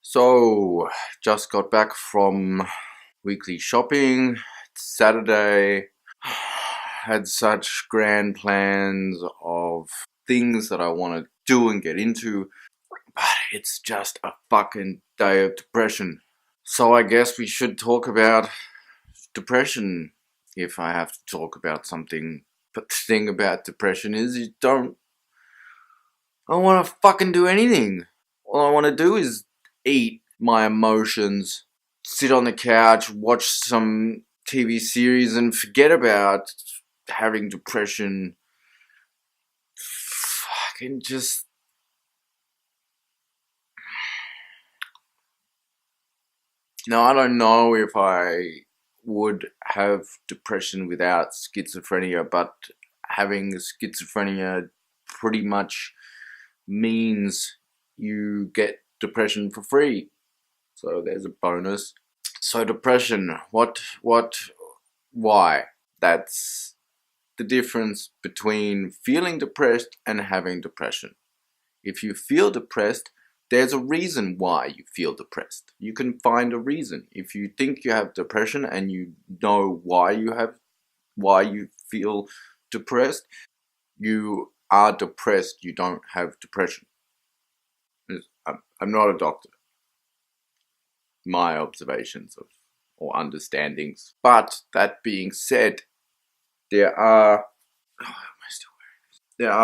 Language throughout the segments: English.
So, just got back from weekly shopping. It's Saturday. Had such grand plans of things that I want to do and get into, but it's just a fucking day of depression. So I guess we should talk about depression if I have to talk about something. But the thing about depression is I don't want to fucking do anything. All I want to do is eat my emotions, sit on the couch, watch some TV series, and forget about having depression. Fucking just. Now, I don't know if I would have depression without schizophrenia, but having schizophrenia pretty much means you get depression for free. So there's a bonus. So depression, why? That's the difference between feeling depressed and having depression. If you feel depressed, there's a reason why you feel depressed. You can find a reason. If you think you have depression and you know why you feel depressed, you are depressed, you don't have depression. I'm not a doctor. My observations or understandings. But that being said, there are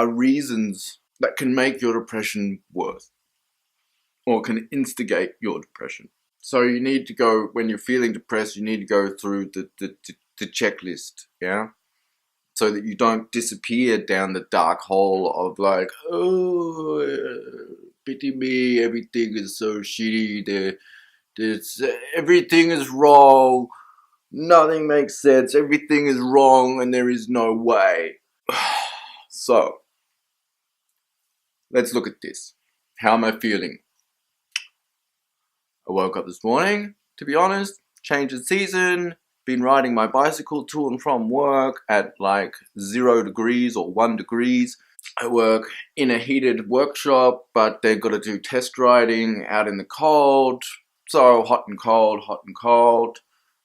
reasons that can make your depression worse or can instigate your depression. So you need to go, when you're feeling depressed, you need to go through the checklist, yeah? So that you don't disappear down the dark hole of like, oh, pity me, everything is so shitty, everything is wrong, nothing makes sense, everything is wrong, and there is no way. So, let's look at this. How am I feeling? I woke up this morning, to be honest, change of season, been riding my bicycle to and from work at like 0 degrees or 1 degrees. I work in a heated workshop, but they've got to do test riding out in the cold. So hot and cold, hot and cold.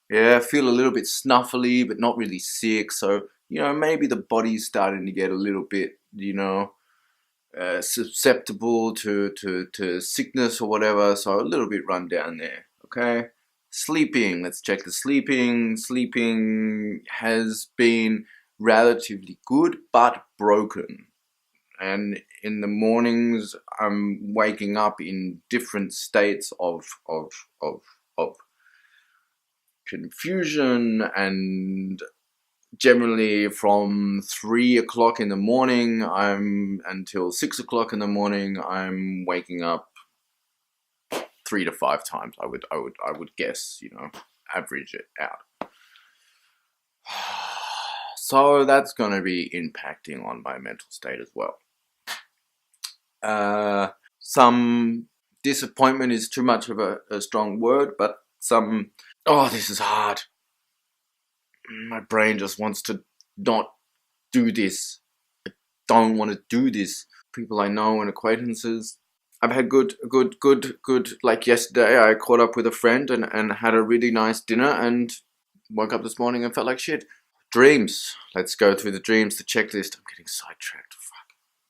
Yeah, I feel a little bit snuffly, but not really sick. So, maybe the body's starting to get a little bit, susceptible to sickness or whatever. So a little bit run down there. Okay. Sleeping. Let's check the sleeping. Sleeping has been relatively good, but broken. And in the mornings, I'm waking up in different states of confusion, and generally from 3 o'clock in the morning, until 6 o'clock in the morning, I'm waking up 3 to 5 times. I would guess, average it out. So that's going to be impacting on my mental state as well. Some disappointment is too much of a strong word, but this is hard. My brain just wants to not do this. I don't want to do this. People I know and acquaintances. I've had good, like yesterday I caught up with a friend and had a really nice dinner and woke up this morning and felt like shit. Dreams. Let's go through the dreams, the checklist. I'm getting sidetracked. Fuck.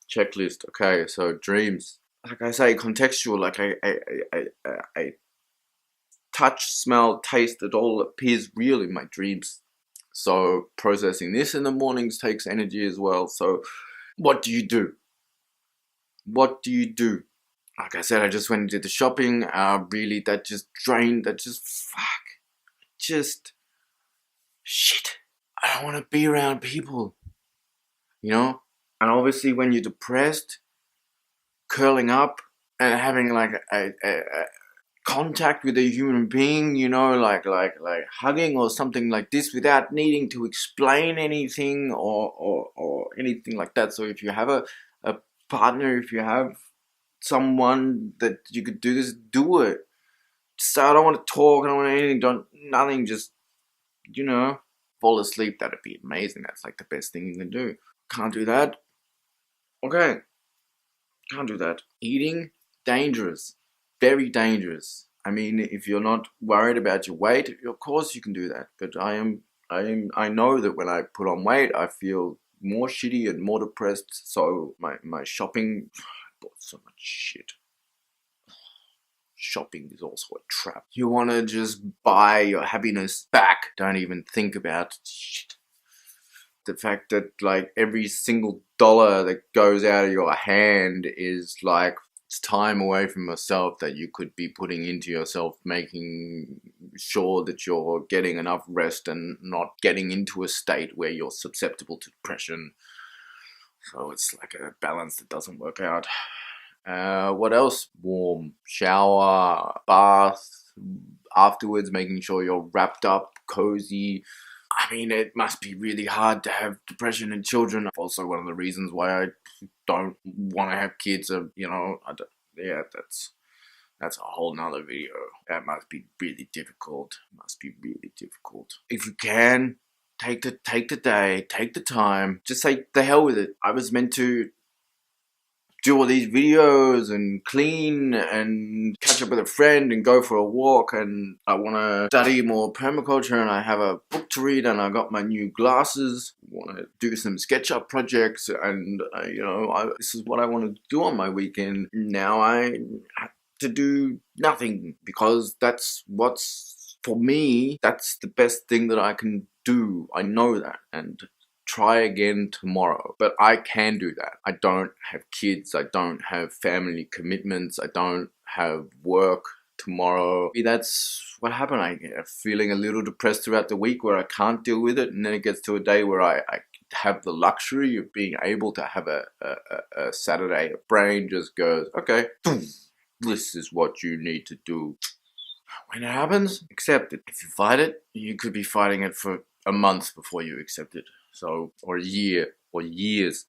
Checklist. Okay, so dreams. Like I say, contextual. Like I touch, smell, taste. It all appears real in my dreams. So processing this in the mornings takes energy as well. So what do you do? What do you do? Like I said, I just went and did the shopping. Really, that just drained. Shit. I don't want to be around people. And obviously when you're depressed, curling up and having like a contact with a human being, like hugging or something like this without needing to explain anything or anything like that. So if you have a partner, if you have someone that you could do this, do it. Just, I don't want to talk, I don't want anything, nothing, just, fall asleep. That'd be amazing. That's like the best thing you can do. Can't do that? Okay. Can't do that. Eating, dangerous. very dangerous. I mean, if you're not worried about your weight, of course you can do that. But I know that when I put on weight, I feel more shitty and more depressed. So my shopping, I bought so much shit. Shopping is also a trap. You want to just buy your happiness back. Don't even think about shit. The fact that like every single dollar that goes out of your hand is like it's time away from yourself that you could be putting into yourself, making sure that you're getting enough rest and not getting into a state where you're susceptible to depression. So it's like a balance that doesn't work out. What else? Warm shower, bath, afterwards making sure you're wrapped up, cozy. I mean, it must be really hard to have depression in children. Also, one of the reasons why I don't want to have kids. Yeah, that's a whole nother video. That must be really difficult. If you can, take the day, take the time. Just say the hell with it. I was meant to do all these videos and clean and catch up with a friend and go for a walk, and I want to study more permaculture, and I have a book to read, and I got my new glasses. I want to do some SketchUp projects, and this is what I want to do on my weekend. Now I have to do nothing because that's what's, for me, that's the best thing that I can do. I know that, and try again tomorrow. But I can do that. I don't have kids. I don't have family commitments. I don't have work tomorrow. Maybe that's what happened. I get feeling a little depressed throughout the week where I can't deal with it, and then it gets to a day where I have the luxury of being able to have a Saturday. A brain just goes, okay, this is what you need to do. When it happens, accept it. If you fight it, you could be fighting it for a month before you accept it. So, or a year, or years.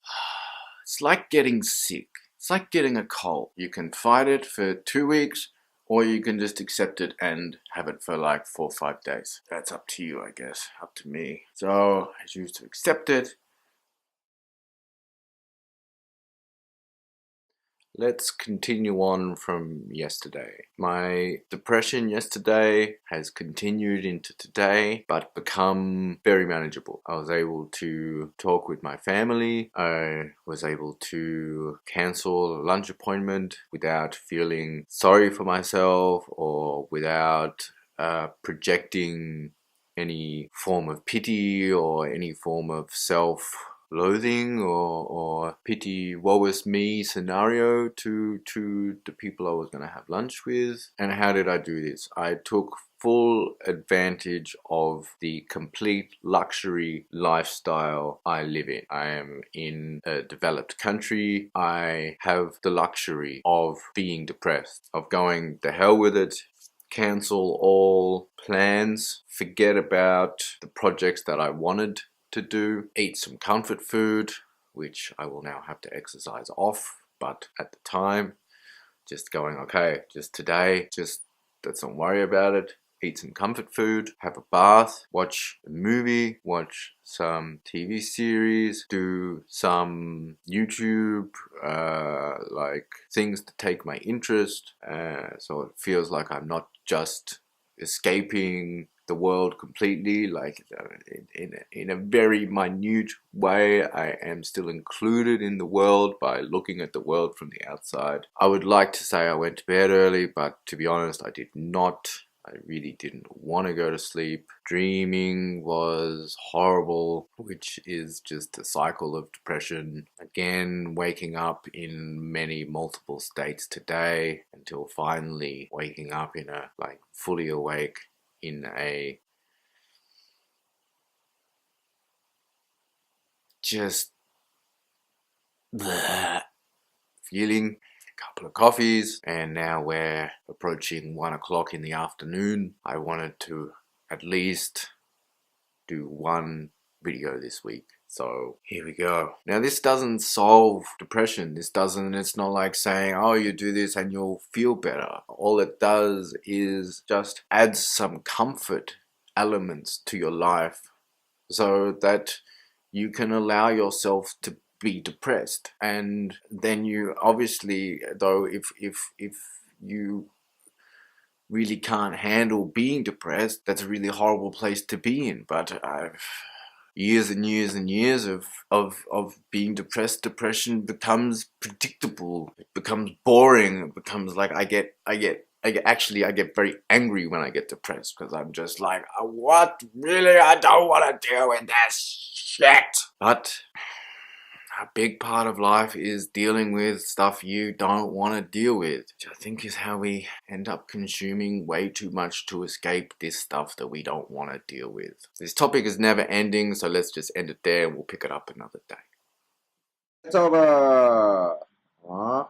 It's like getting sick. It's like getting a cold. You can fight it for 2 weeks, or you can just accept it and have it for like 4 or 5 days. That's up to you, I guess. Up to me. So, I choose to accept it. Let's continue on from yesterday. My depression yesterday has continued into today, but become very manageable. I was able to talk with my family. I was able to cancel a lunch appointment without feeling sorry for myself or without projecting any form of pity or any form of self-loathing or pity, woe is me scenario to the people I was going to have lunch with. And how did I do this? I took full advantage of the complete luxury lifestyle I live in. I am in a developed country. I have the luxury of being depressed, of going the hell with it, cancel all plans, forget about the projects that I wanted to do, eat some comfort food, which I will now have to exercise off, but at the time, just going, okay, just today, just let's not worry about it. Eat some comfort food, have a bath, watch a movie, watch some TV series, do some YouTube, like things to take my interest, so it feels like I'm not just escaping the world completely, like in a very minute way. I am still included in the world by looking at the world from the outside. I would like to say I went to bed early, but to be honest, I did not. I really didn't want to go to sleep. Dreaming was horrible, which is just a cycle of depression. Again, waking up in multiple states today until finally waking up in a, like, fully awake in a just feeling. Couple of coffees, and now we're approaching 1 o'clock in the afternoon. I wanted to at least do one video this week, so here we go. Now, this doesn't solve depression. It's not like saying, oh, you do this and you'll feel better. All it does is just add some comfort elements to your life so that you can allow yourself to be depressed. And then you obviously, though, if you really can't handle being depressed, that's a really horrible place to be in. But I've years and years and years of being depressed. Depression becomes predictable. It becomes boring. It becomes like I get very angry when I get depressed, because I'm just like, what? Really? I don't want to deal with this shit. But a big part of life is dealing with stuff you don't want to deal with, which I think is how we end up consuming way too much to escape this stuff that we don't want to deal with. This topic is never ending, so let's just end it there and we'll pick it up another day. It's over. Huh?